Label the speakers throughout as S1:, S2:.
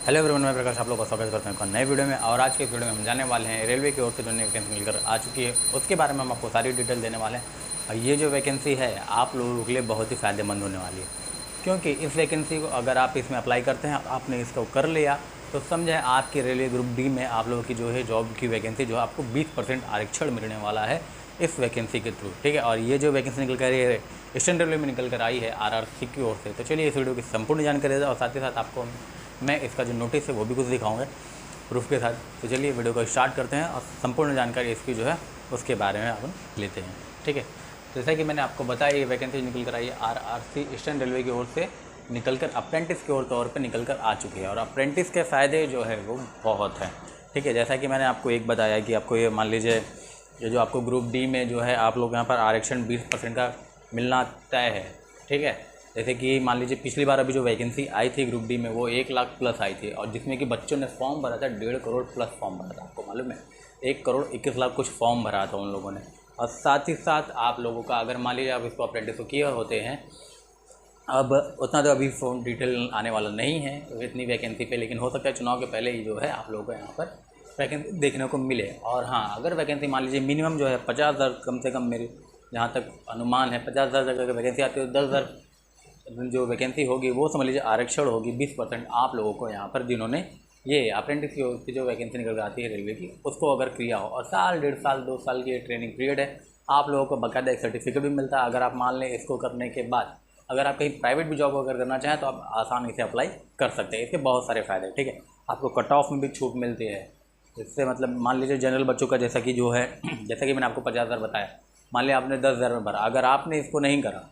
S1: Hello everyone, मैं प्रकाश आप लोगों का स्वागत करता हूँ एक नए वीडियो में। और आज के वीडियो में हम जानने वाले हैं रेलवे की ओर से जो नई वैकेंसी मिलकर आ चुकी है उसके बारे में हम आपको सारी डिटेल देने वाले हैं। और ये जो वैकेंसी है आप लोगों के लिए बहुत ही फ़ायदेमंद होने वाली है, क्योंकि इस वैकेंसी को अगर आप इसमें अप्लाई करते हैं, आपने इसको कर लिया तो समझें आपकी रेलवे ग्रुप डी में आप लोगों की जो है जॉब की वैकेंसी जो आपको 20% आरक्षण मिलने वाला है इस वैकेंसी के थ्रू। ठीक है, और ये जो वैकेंसी निकल कर ईस्टर्न रेलवे में निकल कर आई है आरआरसी की ओर से। तो चलिए इस वीडियो की संपूर्ण जानकारी देता और साथ ही साथ आपको मैं इसका जो नोटिस है वो भी कुछ दिखाऊंगा प्रूफ के साथ। तो चलिए वीडियो को स्टार्ट करते हैं और संपूर्ण जानकारी इसकी जो है उसके बारे में अपन लेते हैं। ठीक है, तो जैसा कि मैंने आपको बताया ये वैकेंसी निकल कर आई है आरआरसी ईस्टर्न रेलवे की ओर से निकल कर अप्रेंटिस के तौर पर निकल कर आ चुकी है। और अप्रेंटिस के फ़ायदे जो है वो बहुत हैं। ठीक है, जैसा कि मैंने आपको एक बताया कि आपको ये मान लीजिए ये जो आपको ग्रुप डी में जो है आप लोग यहाँ पर आरक्षण 20% का मिलना तय है। ठीक है, जैसे कि मान लीजिए पिछली बार अभी जो वैकेंसी आई थी ग्रुप डी में वो 1 लाख प्लस आई थी, और जिसमें कि बच्चों ने फॉर्म भरा था 1.5 करोड़ प्लस फॉर्म भरा था। आपको मालूम है 1 करोड़ 21 लाख कुछ फॉर्म भरा था उन लोगों ने। और साथ ही साथ आप लोगों का अगर मान लीजिए आप इसको अप्रेंटिस किए होते हैं, अब उतना तो अभी फॉर्म डिटेल आने वाला नहीं है इतनी वैकेंसी पे, लेकिन हो सकता है चुनाव के पहले ही जो है आप लोगों को यहाँ पर वैकेंसी देखने को मिले। और हाँ, अगर वैकेंसी मान लीजिए मिनिमम जो है 50,000 कम से कम मेरी जहाँ तक अनुमान है 50,000 अगर वैकेंसी आती है तो 10,000 जो वैकेंसी होगी वो समझ लीजिए आरक्षण होगी 20% आप लोगों को यहाँ पर, जिन्होंने ये अप्रेंटिस की जो वैकेंसी निकल कर आती है रेलवे की उसको अगर किया हो। और साल 1.5 साल 2 साल की ट्रेनिंग पीरियड है, आप लोगों को बाकायदा एक सर्टिफिकेट भी मिलता है। अगर आप मान लें इसको करने के बाद अगर आप कहीं प्राइवेट भी जॉब अगर करना चाहें तो आप आसानी से अप्लाई कर सकते हैं। इसके बहुत सारे फ़ायदे। ठीक है, आपको कट ऑफ में भी छूट मिलती है। इससे मतलब मान लीजिए जनरल बच्चों का जैसा कि जो है जैसा कि मैंने आपको 50,000 बताया, मान लिया आपने 10,000 में भरा, अगर आपने इसको नहीं करा,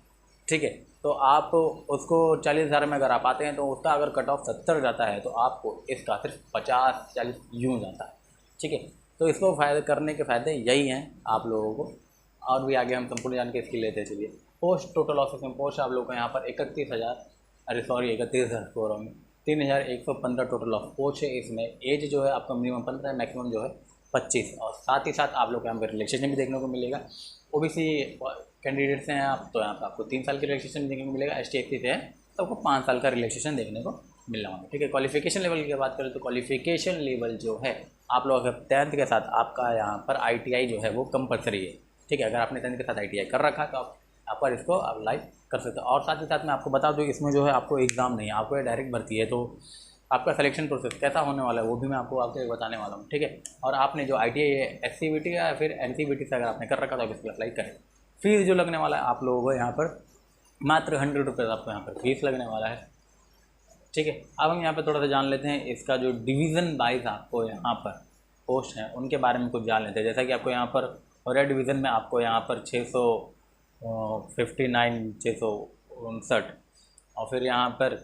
S1: ठीक है, तो आप उसको 40,000 में अगर आप आते हैं तो उसका अगर कट ऑफ 70 जाता है तो आपको इसका सिर्फ 50-40 यूँ जाता है। ठीक है, तो इसको फ़ायदे करने के फ़ायदे यही हैं आप लोगों को। और भी आगे हम संपूर्ण जान के इसकी लेते हैं। चलिए, पोस्ट टोटल ऑफिस में पोस्ट आप लोगों को यहाँ पर 3,115 टोटल ऑफ पोस्ट है। इसमें एज जो है आपका मिनिमम 15 है, मैक्सिमम जो है 25। और साथ ही साथ आप लोग को यहाँ पर रिलैक्सेशन भी देखने को मिलेगा। ओबीसी कैंडिडेट से हैं आप तो यहाँ पर आपको 3 साल की रिलैक्सेशन देखने को मिलेगा। एसटी से है तो आपको 5 साल का रिलैक्सेशन देखने को मिलने वाला है। ठीक है, क्वालिफिकेशन लेवल की बात करें तो क्वालिफिकेशन लेवल जो है आप लोग अगर 10th के साथ आपका यहाँ पर ITI जो है वो कंपलसरी है। ठीक है, अगर आपने 10th के साथ ITI कर रखा है तो आप यहाँ पर इसको अप्लाई कर सकते हो। और साथ ही साथ मैं आपको बता दूँ इसमें जो है आपको एग्ज़ाम नहीं है, आपको ये डायरेक्ट भर्ती है। तो आपका सिलेक्शन प्रोसेस कैसा होने वाला है वो भी मैं आपको आगे बताने वाला हूँ। ठीक है, और आपने जो ITI है SCVT या फिर NCVT से अगर आपने कर रखा तो आप इसको अप्लाई करें। फीस जो लगने वाला है आप लोगों को यहाँ पर मात्र 100 रुपये आपको यहाँ पर फीस लगने वाला है। ठीक है, अब हम यहाँ पर थोड़ा सा जान लेते हैं इसका जो डिवीज़न वाइज आपको यहाँ पर पोस्ट हैं उनके बारे में कुछ जान लेते हैं। जैसा कि आपको यहाँ पर रेड डिवीज़न में आपको यहाँ पर 659 और फिर यहाँ पर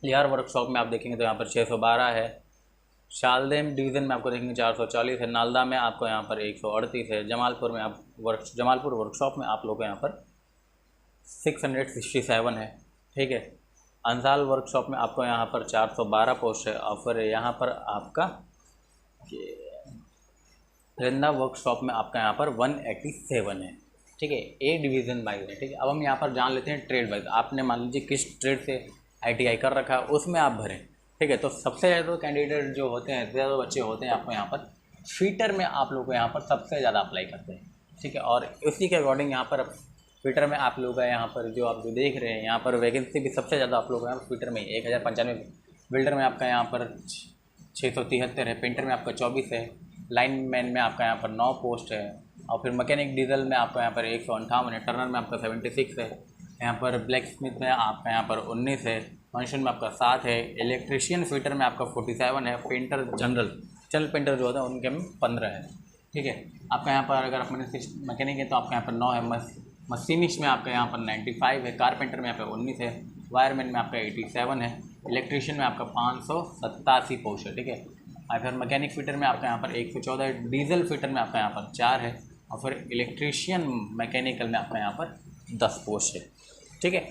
S1: लिहार वर्कशॉप में आप देखेंगे तो यहाँ पर 612 है। शालदेम डिवीज़न में आपको देखेंगे 440 है। नालदा में आपको यहाँ पर 138 है। जमालपुर में आप जमालपुर वर्कशॉप में आप लोग को यहाँ पर 667 है। ठीक है, अंसाल वर्कशॉप में आपको यहाँ पर 412 पोस्ट है। और फिर यहाँ पर आपका रंदा वर्कशॉप में आपका यहाँ पर 187 है। ठीक है, ए डिवीज़न वाइज है। ठीक है, अब हम यहाँ पर जान लेते हैं ट्रेड वाइज। आपने मान लीजिए किस ट्रेड से ITI कर रखा है उसमें आप भरें। ठीक है, तो सबसे ज़्यादा कैंडिडेट जो होते हैं, ज़्यादा बच्चे होते हैं आपको यहाँ पर फीटर में आप लोग को यहाँ पर सबसे ज़्यादा अप्लाई करते हैं। ठीक है, और उसी के अकॉर्डिंग यहाँ पर फीटर में आप लोग का यहाँ पर जो आप जो देख रहे हैं यहाँ पर वैकेंसी भी सबसे ज़्यादा आप लोग यहाँ पर फीटर में 1095, बिल्डर में आपका यहाँ पर 673 है, पेंटर में आपका 24 है, लाइन मैन में आपका यहाँ पर 9 पोस्ट है। और फिर मैकेनिक डीजल में आपका यहाँ पर 158 है, टर्नर में आपका 76 है, यहाँ पर ब्लैक स्मिथ में आपका यहाँ पर 19 है, मशीन में आपका 7 है, इलेक्ट्रिशियन फीटर में आपका 47 है, पेंटर जनरल पेंटर जो होता है उनके में 15 है। ठीक है, आपका यहाँ पर अगर आप मैकेनिक है तो आपका यहाँ पर 9 है, मशीनिस्ट में आपका यहाँ पर 95 है, कारपेंटर में यहाँ पर 19 है, वायरमैन में आपका 87 है, इलेक्ट्रिशियन में आपका 587 पोस्ट है। ठीक है, और फिर मैकेनिक फीटर में आपका यहाँ पर 114 है, डीजल फीटर में आपका यहाँ पर 4 है, और फिर इलेक्ट्रीशियन मैकेनिकल में आपका यहाँ पर 10 पोस्ट है। ठीक है,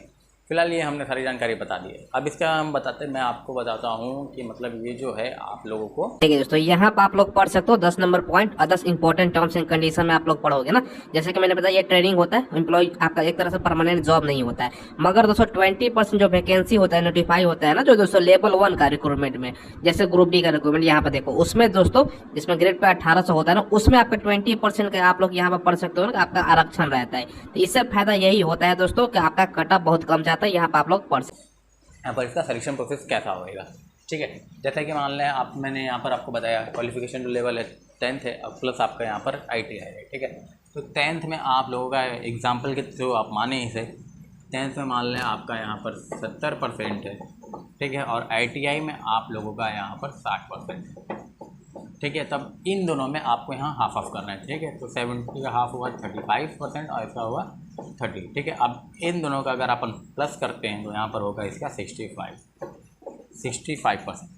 S1: फिलहाल ये हमने सारी जानकारी बता दी है। अब इसका मैं आपको बताता हूँ कि मतलब ये जो है आप लोगों को
S2: ठीक है दोस्तों, यहाँ पर आप लोग पढ़ सकते हो 10 नंबर पॉइंट और 10 इंपॉर्टेंट टर्म्स एंड कंडीशन में आप लोग पढ़ोगे ना। जैसे कि मैंने बताया ये ट्रेनिंग होता है, एम्प्लॉय आपका एक तरह से परमानेंट जॉब नहीं होता है। मगर दोस्तों 20% जो वैकेंसी होता है नोटिफाई होता है ना, जो दोस्तों लेवल 1 का रिक्रूटमेंट में, जैसे ग्रुप डी का रिक्रूटमेंट यहाँ पर देखो, उसमें दोस्तों जिसमें ग्रेड पे 1800 होता है ना, उसमें आपका 20% का आप लोग यहाँ पर पढ़ सकते हो ना, आपका आरक्षण रहता है। तो इससे फायदा यही होता है दोस्तों कि आपका कट ऑफ बहुत कम जाता है, यहाँ पर आप लोग पढ़ सकते।
S1: यहाँ पर इसका सिलेक्शन प्रोसेस कैसा होएगा, ठीक है। जैसा कि मान लें आप, मैंने यहाँ पर आपको बताया क्वालिफिकेशन जो लेवल है 10th है, और प्लस आपका यहाँ पर ITI है, ठीक है। तो 10th में आप लोगों का एग्जाम्पल के थ्रू आप माने इसे, 10th में मान लें आपका यहाँ पर 70% है, ठीक है, और ITI में आप लोगों का यहाँ पर 60% है, ठीक है। तब इन दोनों में आपको यहाँ हाफ ऑफ करना है, ठीक है। तो 70 का हाफ हुआ 35% और इसका हुआ 30, ठीक है। अब इन दोनों का अगर अपन प्लस करते हैं तो यहाँ पर होगा इसका 65%,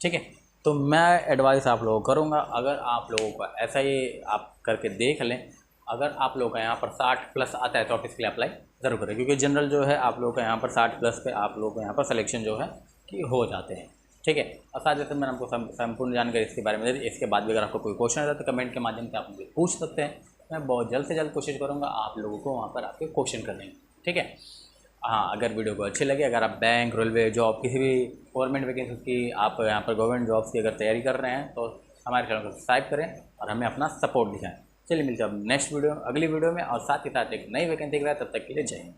S1: ठीक है। तो मैं एडवाइस आप लोगों को करूँगा, अगर आप लोगों का ऐसा ही आप करके देख लें, अगर आप लोगों का यहाँ पर 60+ आता है तो आप इसके लिए अप्लाई ज़रूर करें, क्योंकि जनरल जो है आप लोगों का यहाँ पर 60+ पे आप लोगों को यहाँ पर सिलेक्शन जो है कि हो जाते हैं, ठीक है। और साथ ही साथ मैंने आपको संपूर्ण जानकारी इसके बारे में दे दी। इसके बाद भी अगर आपको कोई क्वेश्चन रहता है तो कमेंट के माध्यम से आप मुझे पूछ सकते हैं। मैं बहुत जल्द से जल्द कोशिश करूँगा आप लोगों को वहाँ पर आपके क्वेश्चन करने की, ठीक है। हाँ, अगर वीडियो को अच्छी लगे, अगर आप बैंक, रेलवे, जॉब, किसी भी गवर्नमेंट वैकेंसी की, आप यहाँ पर गवर्नमेंट जॉब्स की अगर तैयारी कर रहे हैं तो हमारे चैनल को सब्सक्राइब करें और हमें अपना सपोर्ट दिखाएं। चलिए मिलते हैं अब नेक्स्ट वीडियो, अगली वीडियो में, और साथ ही साथ एक नई वैकेंसी के लिए। तब तक के लिए जय हिंद।